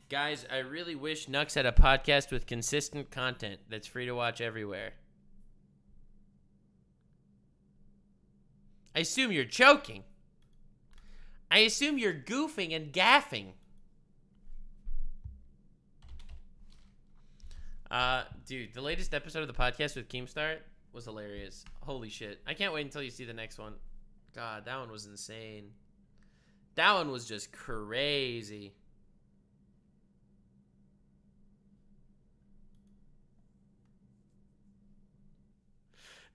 Guys, I really wish Nux had a podcast with consistent content that's free to watch everywhere. I assume you're joking. I assume you're goofing and gaffing. Dude, the latest episode of the podcast with Keemstar was hilarious. Holy shit. I can't wait until you see the next one. God, that one was insane. That one was just crazy.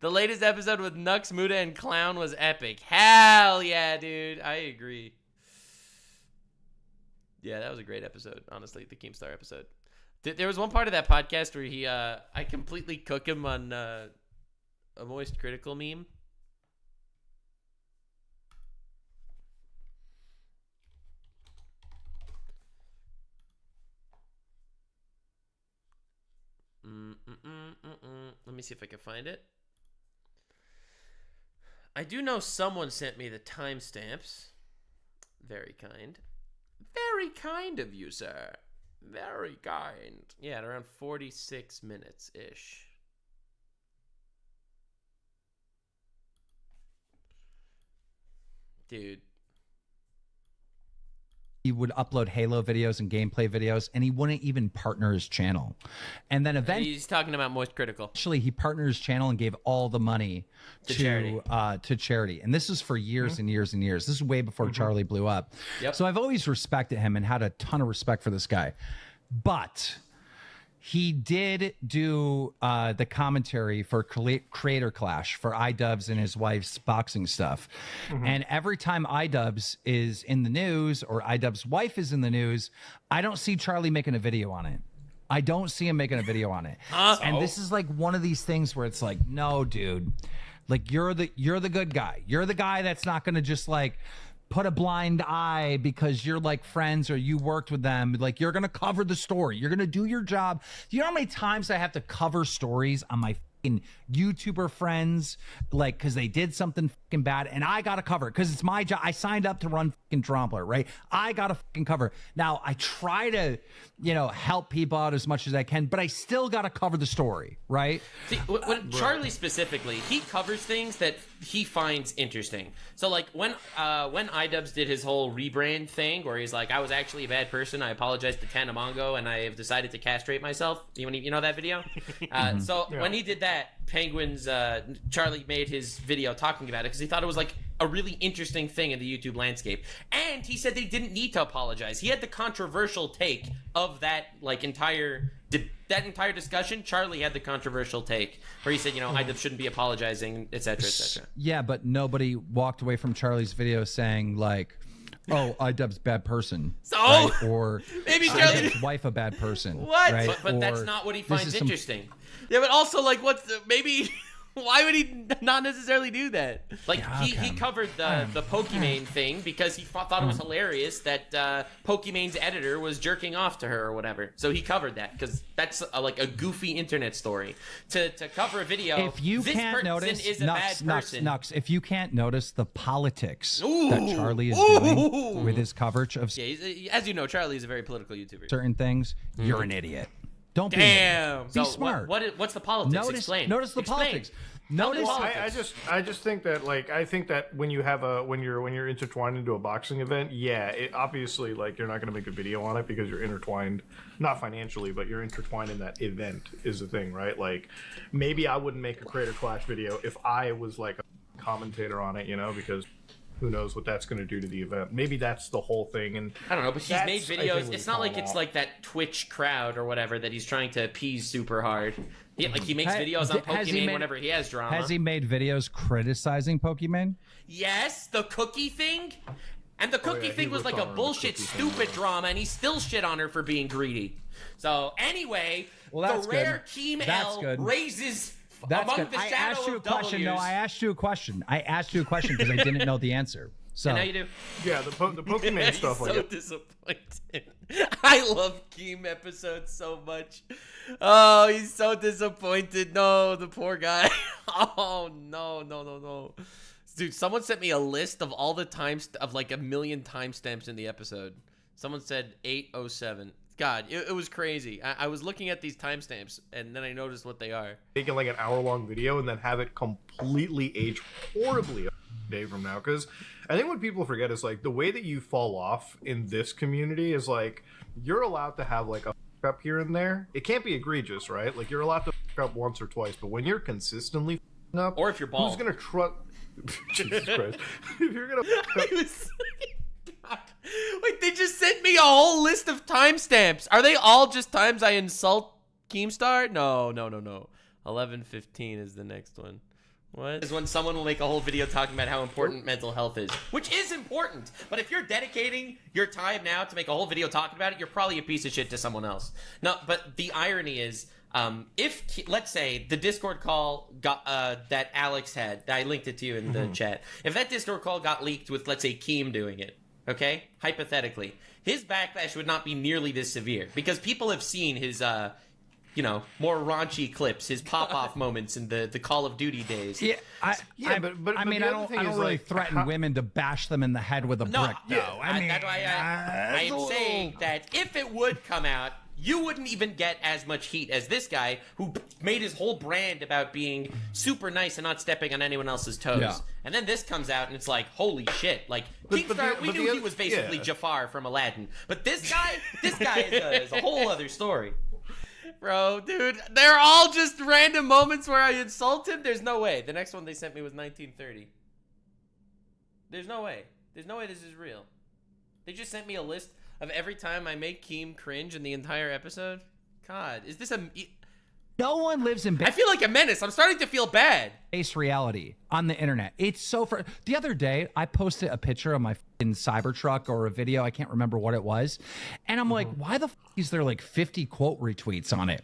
The latest episode with Nux, Muda, and Clown was epic. Hell yeah, dude. I agree. Yeah, that was a great episode, honestly, the Keemstar episode. There was one part of that podcast where he, I completely cook him on a Moist Critical meme. Let me see if I can find it. I do know someone sent me the timestamps. Very kind. Very kind of you, sir. Very kind. Yeah, at around 46 minutes-ish. Dude. He would upload Halo videos and gameplay videos, and he wouldn't even partner his channel. And then eventually, he's talking about Moist Critical. Actually, he partnered his channel and gave all the money to charity. And this is for years and years and years. This is way before Charlie blew up. Yep. So I've always respected him and had a ton of respect for this guy. But he did do the commentary for Creator Clash for iDubbbz and his wife's boxing stuff. And every time iDubbbz is in the news or iDubbbz's wife is in the news, I don't see Charlie making a video on it. I don't see him making a video on it. And this is like one of these things where it's like, no, dude, like you're the good guy. You're the guy that's not going to just like put a blind eye because you're like friends or you worked with them. Like you're going to cover the story. You're going to do your job. Do you know how many times I have to cover stories on my fucking YouTuber friends, like, because they did something fucking bad and I got to cover it because it's my job. I signed up to run fucking Trompler, right? I got to fucking cover it. Now I try to, you know, help people out as much as I can, but I still got to cover the story, right? See, when Charlie specifically, he covers things that he finds interesting. So like when iDubbbz did his whole rebrand thing where he's like, I was actually a bad person. I apologize to Tanamongo and I have decided to castrate myself. You know that video? When he did that, Penguin's Charlie made his video talking about it because he thought it was like a really interesting thing in the YouTube landscape. And he said they didn't need to apologize. He had the controversial take of that like entire discussion. Charlie had the controversial take where he said, you know, iDubbbz shouldn't be apologizing, etc., etc. Yeah, but nobody walked away from Charlie's video saying like, oh, iDubbbz's bad person. So right? Or maybe Charlie's wife a bad person. What? Right? But that's not what he finds interesting. Yeah, but also like maybe why would he not necessarily do that? Like he covered the Pokimane thing because he thought it was hilarious that Pokimane's editor was jerking off to her or whatever. So he covered that because that's like a goofy internet story. To cover a video, if you can't notice, is a bad person. Nux, if you can't notice the politics that Charlie is doing with his coverage of, as you know, Charlie is a very political YouTuber. Certain things, you're an idiot. Don't be smart. What's the politics? Explain. Notice the politics. Notice. I just think that I think that when you're intertwined into a boxing event, it obviously like you're not going to make a video on it because you're intertwined, not financially, but you're intertwined in that event is the thing, right? Like maybe I wouldn't make a Creator Clash video if I was like a commentator on it, you know, because who knows what that's going to do to the event. Maybe that's the whole thing. And I don't know, but he's made videos. It's not like it's like that Twitch crowd or whatever that he's trying to appease super hard. He makes videos on Pokimane whenever he has drama. Has he made videos criticizing Pokimane? Yes, the cookie thing. And the cookie thing was like a bullshit, stupid drama, and he still shit on her for being greedy. So anyway, the rare Keem L raises... That's good. I asked you a question. No, I asked you a question. I asked you a question because I didn't know the answer. So and now you do. Yeah, the Pokimane stuff. So disappointed. I love Keem episodes so much. Oh, he's so disappointed. No, the poor guy. Oh no. Dude, someone sent me a list of all the times of like 1 million timestamps in the episode. Someone said 8:07. God, it was crazy. I was looking at these timestamps, and then I noticed what they are. Taking like an hour-long video and then have it completely age horribly a day from now. Because I think what people forget is like the way that you fall off in this community is like you're allowed to have like a up here and there. It can't be egregious, right? Like you're allowed to up once or twice, but when you're consistently up, or if you're bald, who's gonna trust? Jesus Christ! If you're gonna Wait, they just sent me a whole list of timestamps. Are they all just times I insult Keemstar? No. 11:15 is the next one. What? Is when someone will make a whole video talking about how important mental health is, which is important. But if you're dedicating your time now to make a whole video talking about it, you're probably a piece of shit to someone else. No, but the irony is, if let's say the Discord call got that Alex had, I linked it to you in the chat. If that Discord call got leaked with, let's say, Keem doing it. Okay, hypothetically, his backlash would not be nearly this severe because people have seen his, you know, more raunchy clips, his pop-off moments in the Call of Duty days. Yeah, I mean, I don't really like, threaten women to bash them in the head with a brick, though. Yeah, I mean, that's why I am saying that if it would come out, you wouldn't even get as much heat as this guy who made his whole brand about being super nice and not stepping on anyone else's toes. Yeah. And then this comes out and it's like, holy shit. Like, Keemstar, we knew he was basically Jafar from Aladdin. But this guy is a whole other story. Bro, dude, they're all just random moments where I insult him. There's no way. The next one they sent me was 1930. There's no way. There's no way this is real. They just sent me a list of every time I make Keem cringe in the entire episode. God, is this a... No one lives in... I feel like a menace. I'm starting to feel bad. Base reality on the internet. It's so... The other day, I posted a picture of my Cybertruck or a video. I can't remember what it was. And I'm like, why the is there like 50 quote retweets on it?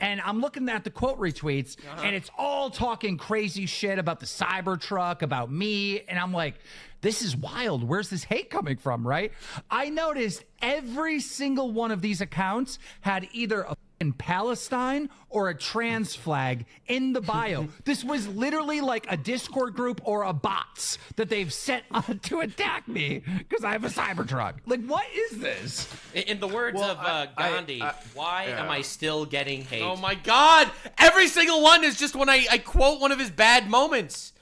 And I'm looking at the quote retweets, and it's all talking crazy shit about the Cybertruck, about me. And I'm like... This is wild. Where's this hate coming from, right? I noticed every single one of these accounts had either a in Palestine or a trans flag in the bio. This was literally like a Discord group or a bots that they've sent on to attack me because I have a Cybertruck. Like, what is this? In the words of Gandhi, why am I still getting hate? Oh my God! Every single one is just when I quote one of his bad moments.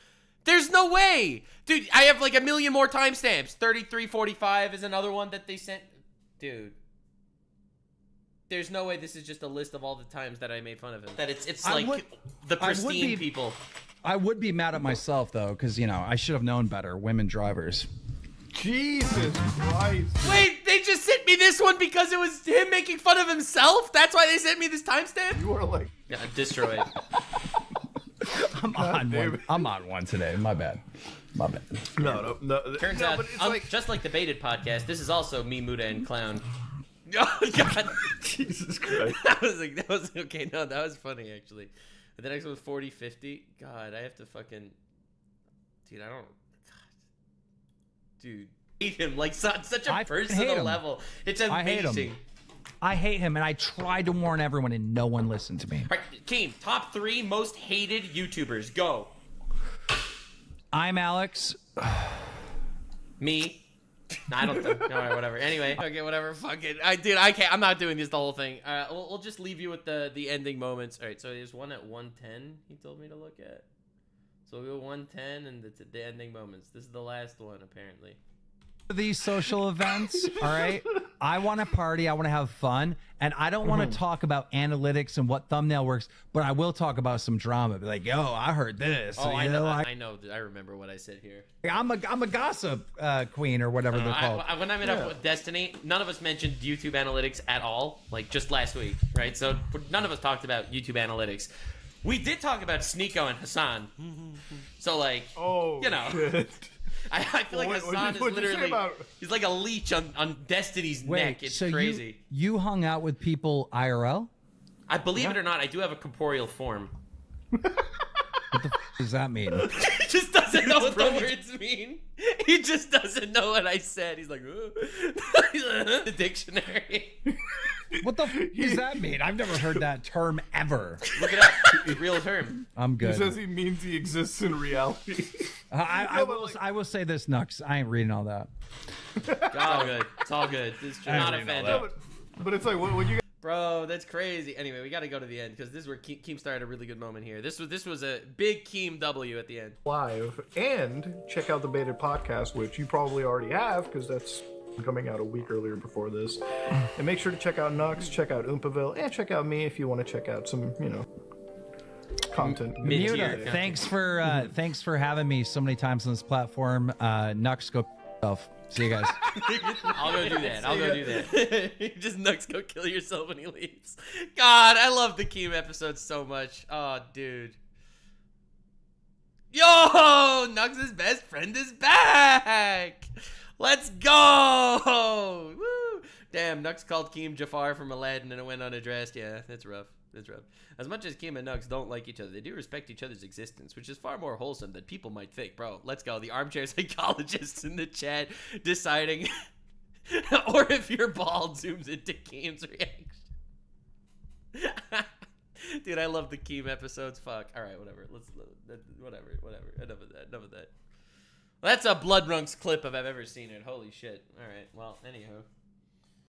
There's no way. Dude, I have like a million more timestamps. 3345 is another one that they sent. Dude. There's no way this is just a list of all the times that I made fun of him. That it's like the pristine people. I would be mad at myself, though, because, you know, I should have known better. Women drivers. Jesus Christ. Wait, they just sent me this one because it was him making fun of himself? That's why they sent me this timestamp? You are like... Yeah, destroyed. I'm on one today. My bad. No. Turns out, but it's like... just like the Baited podcast, this is also me, Muda, and Clown. Oh, God. Jesus Christ. that was okay. No, that was funny, actually. The next one was 4050. God, I have to fucking... Dude, I don't... God. Dude. I hate him, like, such a personal level. It's amazing. I hate him, and I tried to warn everyone, and no one listened to me. All right, Keem, top 3 most hated YouTubers. Go. I'm Alex. Me. No, I don't think. All right, whatever. Anyway, okay, whatever. Fuck it. Dude, I can't. I'm not doing this the whole thing. We'll just leave you with the ending moments. All right, so there's one at 110 he told me to look at. So we'll go 110 and the ending moments. This is the last one, apparently. These social events, all right? I want to party, I want to have fun, and I don't want to talk about analytics and what thumbnail works, but I will talk about some drama. Be like, yo, I heard this. Oh, I know. I remember what I said here. I'm a gossip queen or whatever they're called. When I met up with Destiny, none of us mentioned YouTube analytics at all, like just last week, right? So none of us talked about YouTube analytics. We did talk about Sneeko and Hassan. So, like, you know. Shit. I feel like Hassan is literally, he's like a leech on Destiny's neck. It's so crazy. You hung out with people IRL? I believe it or not, I do have a corporeal form. What the does that mean? He just doesn't know what the words mean. He just doesn't know what I said. He's like, the dictionary. What the does that mean? I've never heard that term ever. Look it up. It's a real term. I'm good. He says he means he exists in reality. I will say this, Nux. I ain't reading all that. It's all good. It's all good. Not offended. But it's like, what you Bro, that's crazy. Anyway, we got to go to the end because this is where Keemstar had a really good moment here. This was a big Keem W at the end. live, and check out the Baited podcast, which you probably already have because that's coming out a week earlier before this. And make sure to check out Nux, check out Oompaville, and check out me if you want to check out some, content. Mid-tier. Thanks for having me so many times on this platform. Nux, go yourself. See you guys. I'll go do that. I'll go do that. Just Nux go kill yourself when he leaves. God, I love the Keem episodes so much. Oh, dude. Yo, Nux's best friend is back. Let's go. Woo. Damn, Nux called Keem Jafar from Aladdin and it went unaddressed. Yeah, that's rough. That's rough. As much as Keem and Nux don't like each other, they do respect each other's existence, which is far more wholesome than people might think. Bro, let's go. The armchair psychologists in the chat deciding, or if your ball zooms into Keem's reaction. Dude, I love the Keem episodes. Fuck. All right, whatever. Whatever. Enough of that. That's a Blood Runks clip if I've ever seen it. Holy shit. All right. Well, anywho.